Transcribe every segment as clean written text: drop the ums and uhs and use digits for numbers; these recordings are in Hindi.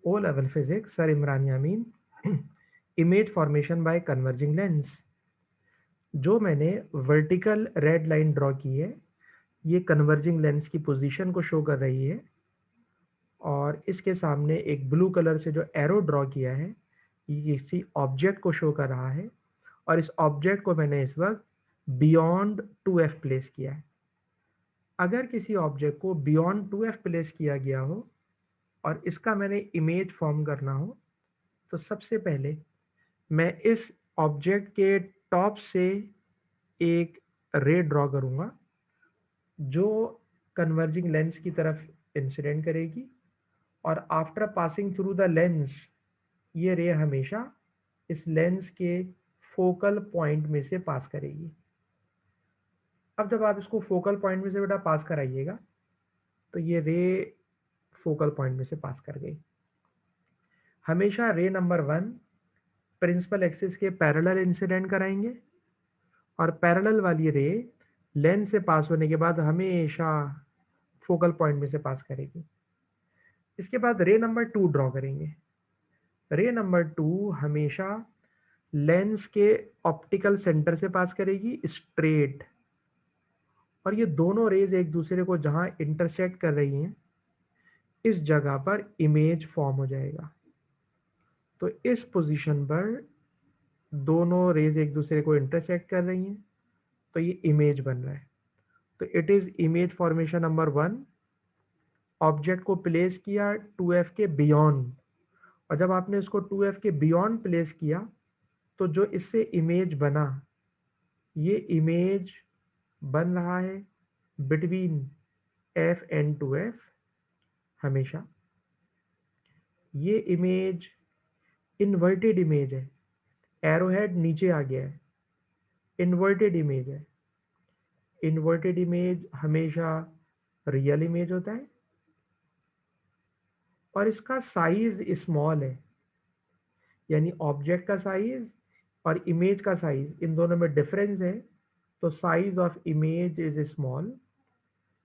O level physics, sir Imran Yameen. Image formation by converging lens. जो मैंने वर्टिकल रेड लाइन ड्रॉ की है, ये कन्वर्जिंग लेंस की पोजीशन को शो कर रही है, और इसके सामने एक ब्लू कलर से जो एरो ड्रॉ किया है, ये किसी ऑब्जेक्ट को शो कर रहा है, और इस ऑब्जेक्ट को मैंने इस वक्त बियॉन्ड 2f प्लेस किया है। अगर किसी ऑब्जेक्ट को बियॉन्ड 2f प्लेस किया गया हो और इसका मैंने इमेज फॉर्म करना हो, तो सबसे पहले मैं इस ऑब्जेक्ट के टॉप से एक रे ड्रॉ करूंगा जो कन्वर्जिंग लेंस की तरफ इंसिडेंट करेगी, और after passing through the lens ये रे हमेशा इस लेंस के फोकल पॉइंट में से पास करेगी। अब जब आप इसको फोकल पॉइंट में से बेटा पास कराइएगा, तो ये रे फोकल पॉइंट में से पास कर गई। हमेशा रे नंबर 1 प्रिंसिपल एक्सिस के पैरेलल इंसिडेंट कराएंगे, और पैरेलल वाली रे लेंस से पास होने के बाद हमेशा फोकल पॉइंट में से पास करेगी। इसके बाद रे नंबर 2 ड्रॉ करेंगे। रे नंबर 2 हमेशा लेंस के ऑप्टिकल सेंटर से पास करेगी स्ट्रेट, और ये दोनों रेज एक दूसरे को जहां इंटरसेक्ट कर रही हैं, इस जगह पर इमेज फॉर्म हो जाएगा। तो इस पोजीशन पर दोनों रेज एक दूसरे को इंटरसेक्ट कर रही हैं, तो ये इमेज बन रहा है। तो it is image formation number 1। Object को प्लेस किया 2f के बियॉन्ड, और जब आपने इसको 2f के बियॉन्ड प्लेस किया, तो जो इससे इमेज बना, ये इमेज बन रहा है बिटवीन f एंड 2f। हमेशा ये इमेज इन्वर्टेड इमेज है, एरो हेड नीचे आ गया है, इन्वर्टेड इमेज है। इन्वर्टेड इमेज हमेशा रियल इमेज होता है, और इसका साइज स्मॉल है, यानी ऑब्जेक्ट का साइज और इमेज का साइज इन दोनों में डिफरेंस है, तो size of image is small,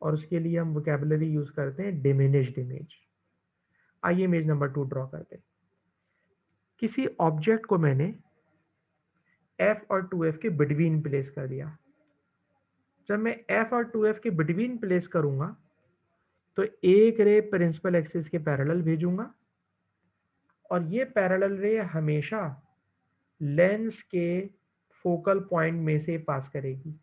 और उसके लिए हम वोकेबलरी यूज करते हैं डिमिनिश्ड इमेज। आइए इमेज नंबर 2 ड्रॉ करते हैं। किसी ऑब्जेक्ट को मैंने f और 2f के बिटवीन प्लेस कर दिया। जब मैं f और 2f के बिटवीन प्लेस करूंगा, तो एक रे प्रिंसिपल एक्सिस के पैरेलल भेजूंगा, और ये पैरेलल रे हमेशा लेंस के फोकल पॉइंट में से पास करेगी।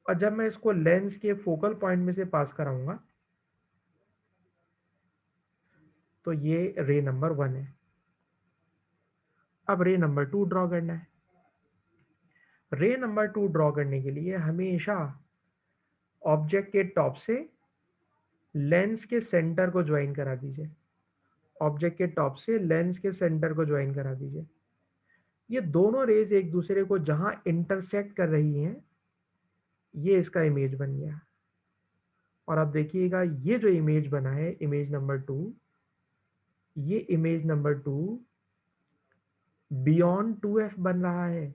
और जब मैं इसको लेंस के फोकल पॉइंट में से पास कराऊंगा, तो ये रे नंबर 1 है। अब रे नंबर 2 ड्रॉ करना है। रे नंबर 2 ड्रॉ करने के लिए हमेशा ऑब्जेक्ट के टॉप से लेंस के सेंटर को ज्वाइन करा दीजिए। ऑब्जेक्ट के टॉप से लेंस के सेंटर को ज्वाइन करा दीजिए। ये दोनों रेज एक दूसरे को जहां इंटरसेक्ट कर रही हैं, ये इसका इमेज बन गया। और अब देखिएगा ये जो इमेज बना है, इमेज नंबर 2, ये इमेज नंबर 2 बियॉन्ड 2f बन रहा है।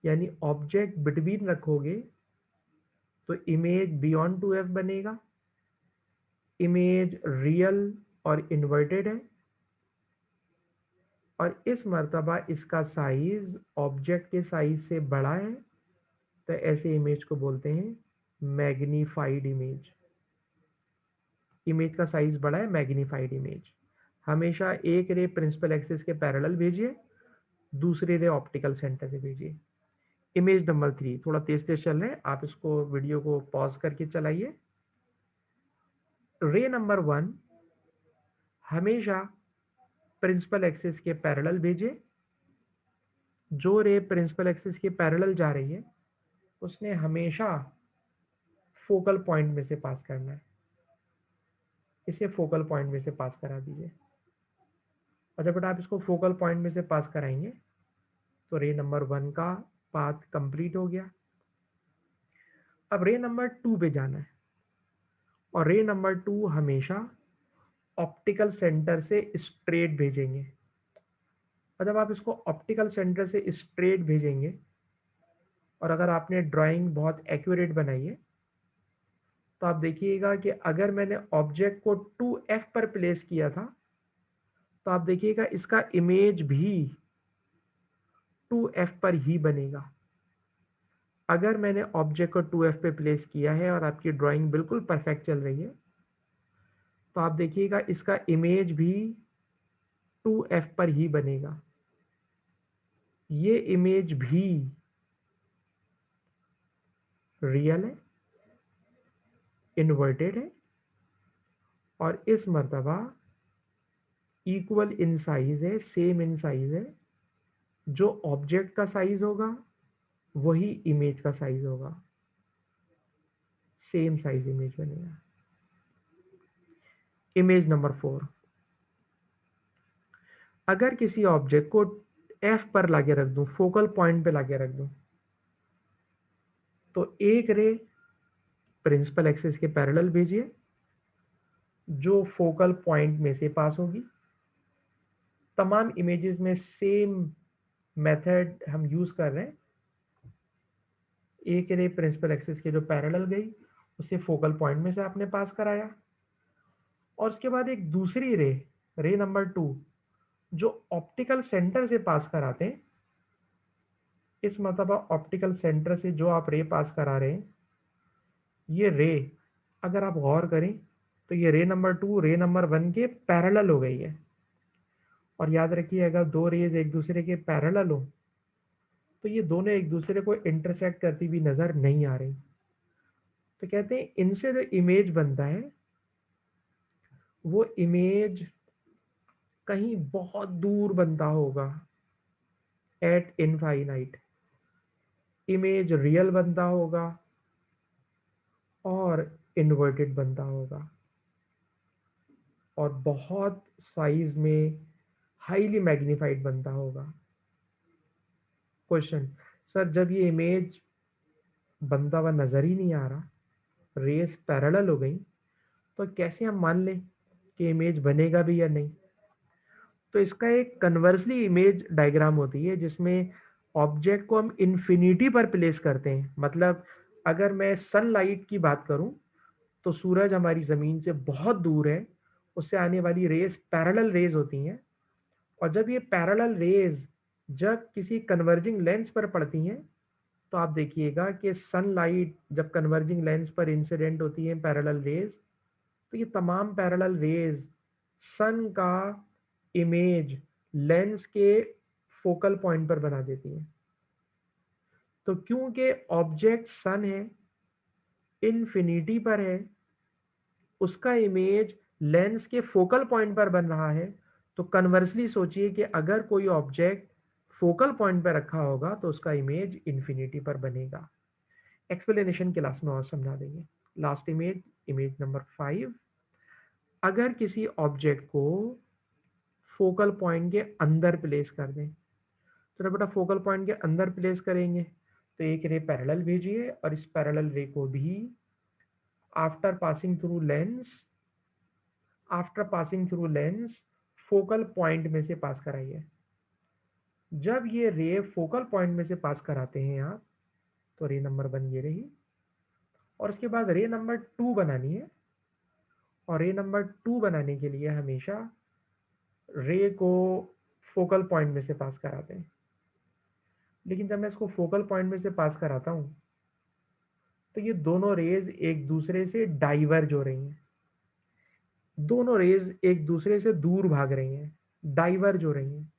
यानी ऑब्जेक्ट बिटवीन रखोगे तो इमेज बियॉन्ड 2f बनेगा। इमेज रियल और इन्वर्टेड है, और इस मर्तबा इसका साइज ऑब्जेक्ट के साइज से बड़ा है, तो ऐसे इमेज को बोलते हैं मैग्नीफाइड इमेज। इमेज का साइज बड़ा है, मैग्नीफाइड इमेज। हमेशा एक रे प्रिंसिपल एक्सिस के पैरेलल भेजिए, दूसरी रे ऑप्टिकल सेंटर से भेजिए। इमेज नंबर 3 थोड़ा तेज तेज चल रहे हैं, आप इसको वीडियो को पॉज करके चलाइए। रे नंबर 1 हमेशा प्रिंसिपल एक्सिस के पैरेलल भेजिए। जो रे प्रिंसिपल एक्सिस के पैरेलल जा रही है, उसने हमेशा फोकल पॉइंट में से पास करना है। इसे फोकल पॉइंट में से पास करा दीजिए। और जब आप इसको फोकल पॉइंट में से पास कराएंगे, तो रे नंबर 1 का पाथ कंप्लीट हो गया। अब रे नंबर 2 पे जाना है, और रे नंबर 2 हमेशा ऑप्टिकल सेंटर से स्ट्रेट भेजेंगे। और जब आप इसको ऑप्टिकल सेंटर से स्ट्रेट भेजेंगे, और अगर आपने ड्राइंग बहुत एक्यूरेट बनाई है, तो आप देखिएगा कि अगर मैंने ऑब्जेक्ट को 2f पर प्लेस किया था, तो आप देखिएगा इसका इमेज भी 2f पर ही बनेगा। अगर मैंने ऑब्जेक्ट को 2f पे प्लेस किया है और आपकी ड्राइंग बिल्कुल परफेक्ट चल रही है, तो आप देखिएगा इसका इमेज भी 2f पर ही बनेगा। ये इमेज भी रियल है, इन्वर्टेड है और इस मर्तबा इक्वल इन साइज है, सेम इन साइज है। जो ऑब्जेक्ट का साइज होगा वही इमेज का साइज होगा, सेम साइज इमेज बनेगा। इमेज नंबर 4, अगर किसी ऑब्जेक्ट को एफ पर लाके रख दूं, फोकल पॉइंट पे लाके रख दूं, तो एक रे प्रिंसिपल एक्सिस के पैरेलल भेजिए जो फोकल पॉइंट में से पास होगी। तमाम इमेजेस में सेम मेथड हम यूज कर रहे हैं। एक रे प्रिंसिपल एक्सिस के जो पैरेलल गई उसे फोकल पॉइंट में से आपने पास कराया, और उसके बाद एक दूसरी रे, रे नंबर 2, जो ऑप्टिकल सेंटर से पास कराते हैं। इस मर्तबा ऑप्टिकल सेंटर से जो आप रे पास करा रहे हैं, ये रे अगर आप गौर करें तो ये रे नंबर 2 रे नंबर 1 के पैरेलल हो गई है। और याद रखिए, अगर दो रेज एक दूसरे के पैरेलल हो तो ये दोनों एक दूसरे को इंटरसेक्ट करती हुई नजर नहीं आ रही। तो कहते हैं इनसे जो इमेज बनता है वो इमेज कहीं बहुत दूर बनता होगा, एट इनफाइनाइट। इमेज रियल बनता होगा और इन्वर्टेड बनता होगा और बहुत साइज में हाईली मैग्नीफाइड बनता होगा। क्वेश्चन, सर जब ये इमेज बनता हुआ नजर ही नहीं आ रहा, रेस पैरेलल हो गई, तो कैसे हम मान लें कि इमेज बनेगा भी या नहीं? तो इसका एक कन्वर्सली इमेज डायग्राम होती है जिसमें ऑब्जेक्ट को हम इन्फिनिटी पर प्लेस करते हैं। मतलब अगर मैं सनलाइट की बात करूं तो सूरज हमारी जमीन से बहुत दूर है, उससे आने वाली रेज पैरेलल रेज होती हैं, और जब ये पैरेलल रेज जब किसी कन्वर्जिंग लेंस पर पड़ती हैं, तो आप देखिएगा कि सनलाइट जब कन्वर्जिंग लेंस पर इंसिडेंट होती है पैरेलल रेज, तो ये तमाम पैरेलल रेज सन का इमेज लेंस के फोकल पॉइंट पर बना देती हैं। तो क्योंकि ऑब्जेक्ट सन है, इन्फिनिटी पर है, उसका इमेज लेंस के फोकल पॉइंट पर बन रहा है, तो कन्वर्सली सोचिए कि अगर कोई ऑब्जेक्ट फोकल पॉइंट पर रखा होगा तो उसका इमेज इन्फिनिटी पर बनेगा। एक्सप्लेनेशन क्लास में और समझा देंगे। लास्ट इमेज, इमेज नंबर 5, अगर किसी ऑब्जेक्ट को फोकल पॉइंट के अंदर प्लेस कर दें, तो बेटा फोकल पॉइंट के अंदर प्लेस करेंगे तो एक रे पैरेलल भेजिए और इस पैरेलल रे को भी after passing through lens focal point में से पास कराइए। जब ये रे फोकल पॉइंट में से पास कराते हैं आप, तो रे नंबर 1 ये रही, और उसके बाद रे नंबर 2 बनानी है। और रे नंबर 2 बनाने के लिए हमेशा रे को फोकल पॉइंट में से पास कराते हैं। लेकिन जब मैं इसको फोकल पॉइंट में से पास कराता हूं तो ये दोनों रेज एक दूसरे से डाइवर्ज हो रही हैं, दोनों रेज एक दूसरे से दूर भाग रही हैं, डाइवर्ज हो रही हैं।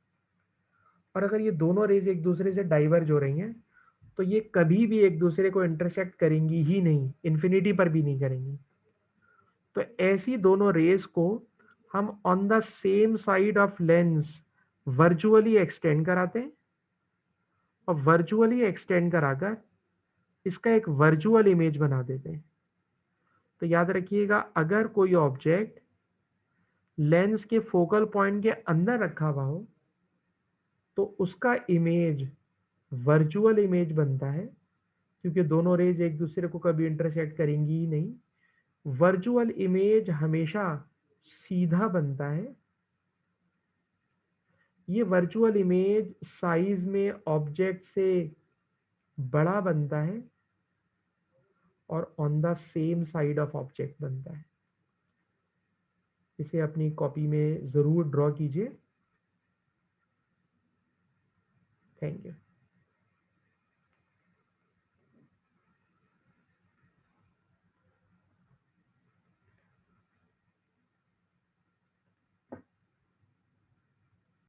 और अगर ये दोनों रेज एक दूसरे से डाइवर्ज हो रही हैं तो ये कभी भी एक दूसरे को इंटरसेक्ट करेंगी ही नहीं, इन्फिनिटी पर भी नहीं करेंगी। तो ऐसी दोनों रेज को हम on the same side of lens virtually extend कराते हैं, और वर्चुअली एक्सटेंड कराकर इसका एक वर्चुअल इमेज बना देते हैं। तो याद रखिएगा, अगर कोई ऑब्जेक्ट लेंस के फोकल पॉइंट के अंदर रखा हुआ हो तो उसका इमेज वर्चुअल इमेज बनता है, क्योंकि दोनों रेज एक दूसरे को कभी इंटरसेक्ट करेंगी ही नहीं। वर्चुअल इमेज हमेशा सीधा बनता है। ये वर्चुअल इमेज साइज में ऑब्जेक्ट से बड़ा बनता है और on the same side of object बनता है। इसे अपनी कॉपी में ज़रूर ड्रॉ कीजिए। Thank you.